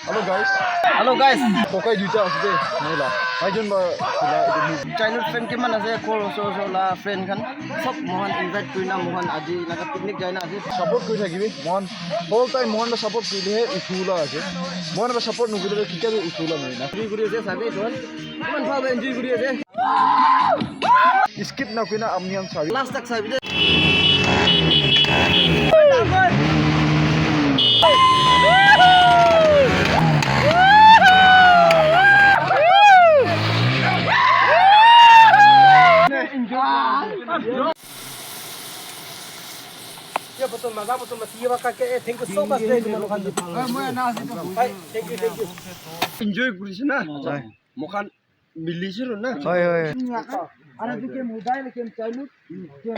Hello guys. Hello guys. Pokai juta asde. Naila. Aijon ba Childhood friend kiman ase kor oso la friend khan sob mohan invite kurina mohan aji naga picnic jaina aji support koi thakibi. Mon whole time mon support korilehe uthula ase. Mon support nukile kikare uthula naina. free guri ase sabe ton kiman bhag enjoy guri ase Skip na koina amnian sabi. last tak sabe Ya betul maza betul mesti ya kakek thank you so much deh mokhan thank you enjoy kurisu na mokhan milisu na Hoy hoy. ara dike mobile kem chailu kem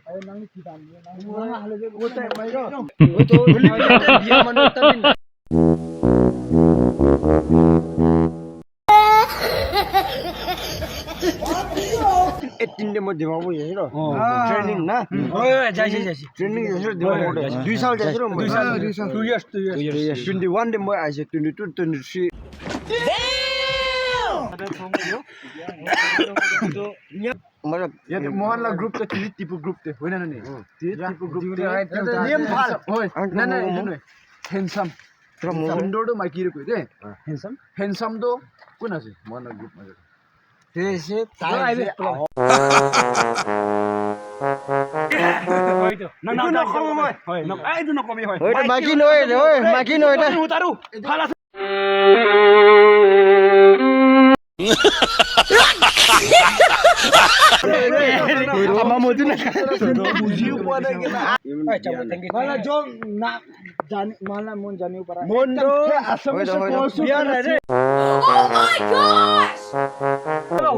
ay nang kidan nang mura hale je hota mai ro oi to dia manu tabin mo debabu yesiro training na oi jai training yesiro debabu 2 साल yesiro 2 years 21 de mo aise 22 23 मतलब ये मोहन ला group ते तिली Tipu group ते होइन नि तिली Tipu group ते नियम फाल होय न न हैंडसम तर मोहन दो माइकी रे कोइ दे हैंडसम दो कुन আছে मोहन ला ग्रुप मा तेसे ताई ना कमी মই আই দু নকমি হয় ওই মাইকি নয় ওই মাইকি নয় এটা উতারু ফালা ama mo din bujiu po na gina mala jo na jani mala mon jani para mondo asam se posu biar re Oh my gosh!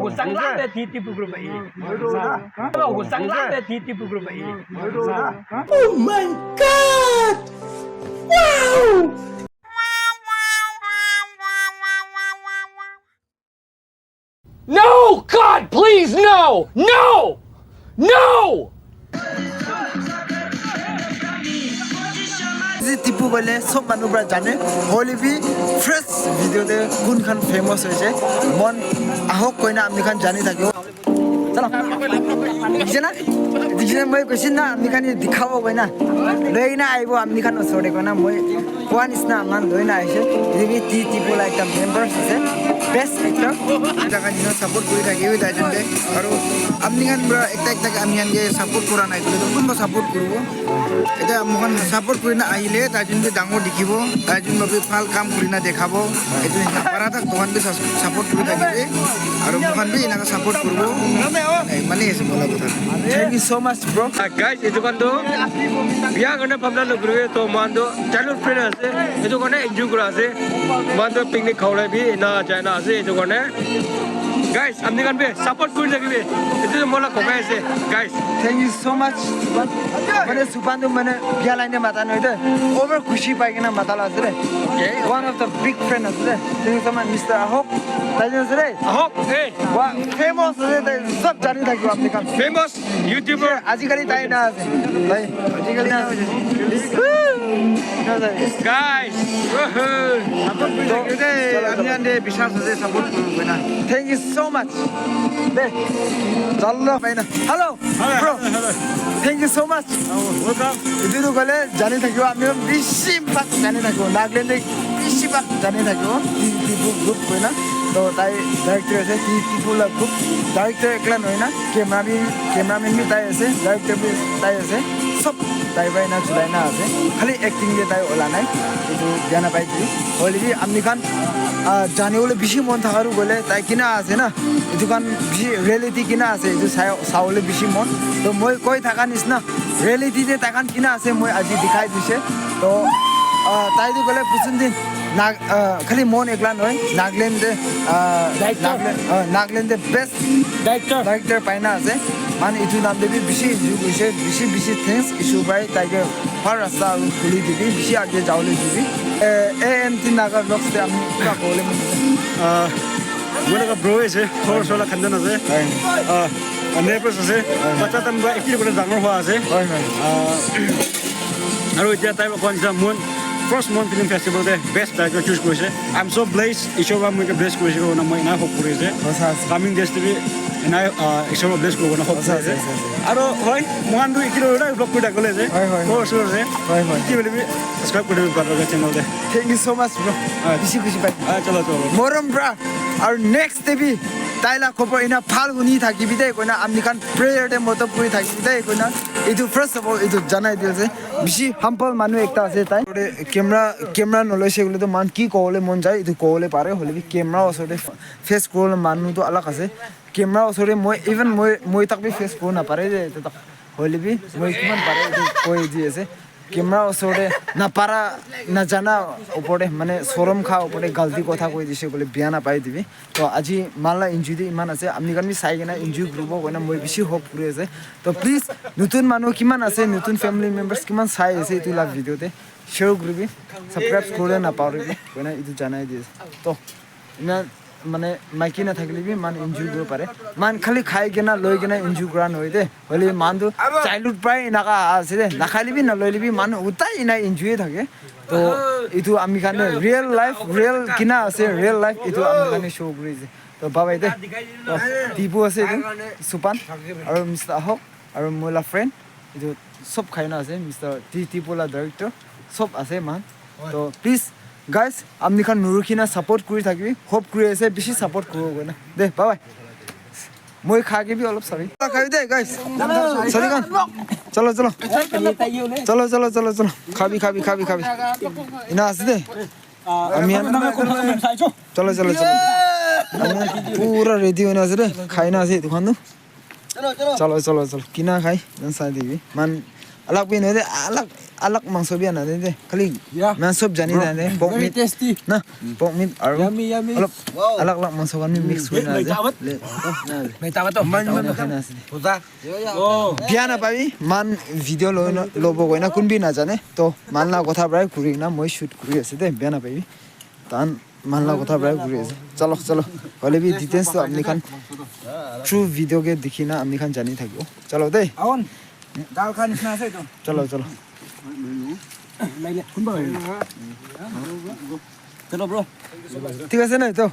ko sangla de titi pugro bai ko sangla de titi pugro bai Oh my god! Wow! No! God, please, no! No! No! Tipu গলে সব মানুষরা জানে হলি B fresh ভিডিওতে কোনখান famous হয়েছে মন আহক কইনা আপনি খান জানি থাকিও চলো দিছে মই কৈছি না আপনি খানি দেখাব কইনা লৈ না আইব আপনি খান ওচৰতে কইনা মই কোৱা নিচিনা আমান লৈ না আইছে দিবি টিপুলা একটা মেম্বাৰ্স আছে বেস্ট এক্টৰ জাগা দিন সাপোৰ্ট কৰি থাকিব তাইজনকে আৰু আপনি খান একটা আমি খানকে সাপোৰ্ট কৰা নাই তো কোনবা সাপোৰ্ট কৰিব এটা মোহন সাপোৰ্ট কৰি না আহিলে তাইজনকে ডাঙৰ দেখিব তাইজন বাবে ভাল কাম কৰি না দেখাব এটো পাৰা তাক দোকান বি সাপোৰ্ট কৰি থাকিবে আৰু মোহন বি এনাকা সাপোৰ্ট কৰিব মানে এসে বলা কথা thank you so mass bro guys এটো কান্দো বিয়া গনে পাবলা লগরে তো মান্দো চাইল্ডহুড ফ্রেন্ড আছে এটো গনে এনজয় করা আছে মান্দো পিকনিক খাওলাই বি না চাইনা আছে এটো গনে গাইস আপনি কানবে সাপোর্ট কৰি থাকিবে এটো মোলা ককাই আছে গাইস থ্যাংক ইউ সো মাচ মানে সুপান্দু মানে বিয়া লাইনে মাতা নয় দে ওভার খুশি পাই কিনা মাতালা আছে রে okay one of the big friend আছে রে thank you so mass mister আহক তাইজন আছে রে আহক ওয়া ফেমাস আছে তাই সব জানি থাকিব আপনি কাম ফেমাস ইউটিউবার আজিকালি তাই না আছে ভাই আজিকালি না আছে গাইস সাপোর্ট কৰি থাকিবে আমি আন্দে বিশ্বাস আছে সাপোৰ্ট কৰিব না থ্যাংক ইউ সো মাচ দে চল পাইনা hello bro thank you so much welcome এদিকে গলে জানি থাকিব আমি বেশি পাক জানি থাকিব নাগলেন্ডে বেশি পাক জানি থাকিব টিপু গ্রুপ কই না তো তাই ডাইরেক্টর আছে টিপুলা গ্রুপ ডাইরেক্টর একলা নয় না ক্যামেরাম্যান বি তাই আছে ডাইরেক্টর বি তাই আছে সব তাই ভাই না চুলাই না আছে খালি অ্যাক্টিং দিয়ে তাই ওলা নাই এইটো জানা পাই দিই অলরেডি আপনি খান জানিবলে বেশি মন থাকারও বলে তাই কিনা আছে না এইটো কান বেশি রিয়েলিটি কিনা আছে এইটো চাবলৈ বেশি মন তো মই কৈ থাকা নিচিনা রিয়েলিটিতে তাকান কিনা আছে মই আজি দেখাই দিছে তো তাইদি গ'লে বুচুন দিন খালি মন একলা নহয় নাগলেণ্ডে বেষ্ট ডাইৰেক্টৰ পাইনা আছে মানে এইটো নাম দিবি বেছি ইনজয় কৰিছে বেছি থেংকছ ইছ্যু পাই তাইকে ভাল ৰাস্তা আৰু খুলি দিবি বেছি আগে যাবলৈ দিবি AMT নাগা ব্লগছতে আমি কিবা ক'বলৈ মোলা ব্ৰো আছে থৰ চলা খান্দন আছে নেপছ আছে বাচ্চা তামবা একটি কৰে ডাঙৰ হোৱা আছে হয় হয় আৰু এতিয়া টাইম অকণ মন first month film festival de best director choose koise. I'm so blessed. Ishora moi ke bless koise ko na moi na hope koise. Coming days to be na Ishora bless ko na hope koise. Aro hoy mohandu ikilo ra blog ko dakole je. Ko sure je. Ki bole bi subscribe kore parba channel de. Thank you so much bro. Bishi kushi pai. Chalo chalo. Moram bra. Our next TV taila khopor ina phalguni thakibi de koina amni kan prayer de moto puri thakibi de koina itu first of all itu janai diyo je bishi humble manu ekta ase tai camera noloi segule to man ki kohole mon jai itu kohole pare hole bi camera osore face kol manu to alag ase camera osore moi even moi tak bi face ko na pare je to tak hole bi moi kiman pare itu koi di ase camera osore na para na jana opore mane sorom kha opore galti kotha koi dise bole biana pai dibi to aji mala injury iman ase amni kan mi sai gena injury group koina moi bishi hope puri ase to please nutun manu kiman ase nutun family members kiman sai ase itu la video te share group subscribe kore na pare koina itu janai dis to ina মানে মাইকি না থাকলে B মান enjoy কৰিব পাৰে মান খালি খাই কেনা লৈ কেনা এনজয় কৰা নহয় দে হলি মানটো চাইল্ডহুড প্ৰায় নাকা আছে দে নাখালিবি নলৈলিবি মান উতাই না এনজয় থাকে তো ইটো আমি কাৰণে ৰিয়েল লাইফ ৰিয়েল কিনা আছে ৰিয়েল লাইফ ইটো আমি কাৰণে শ্ব' কৰিছে তো বাবাই দে টিপু আছে ইটো সুপান আৰু মিষ্টাৰ আহক আৰু মোলা ফ্ৰেণ্ড ইটো সব খাই না আছে মিষ্টাৰ টিপুলা ডাইৰেক্টৰ সব আছে মান তো please guys amni khan nurukhina support kuri thakbi hope kuri ase bishi support kuro goina de bye bye moi kha ke bi olop sorry khai de guys sorry kan chalo khabi ina ase de ami chalo ami pura ready hoina ase de khaina ase dukhan nu chalo kina khai dan sai debi man alak bi no de alak mangso bi ana de khali man sob jani na de pork meat tasty na pork meat aru yummy alak mangso kan mix koi na de mai ta to man puta biana pabi man video lobo koi na kun bi na jane to man la kotha brai kuri na moi shoot kuri ase de biana pabi tan man la kotha brai kuri ase chalo hole bi details to apni khan true video ke dikhina apni khan jani thakbo chalo de aon dal khan isna ase to chalo चलो bro ठीक है ना तो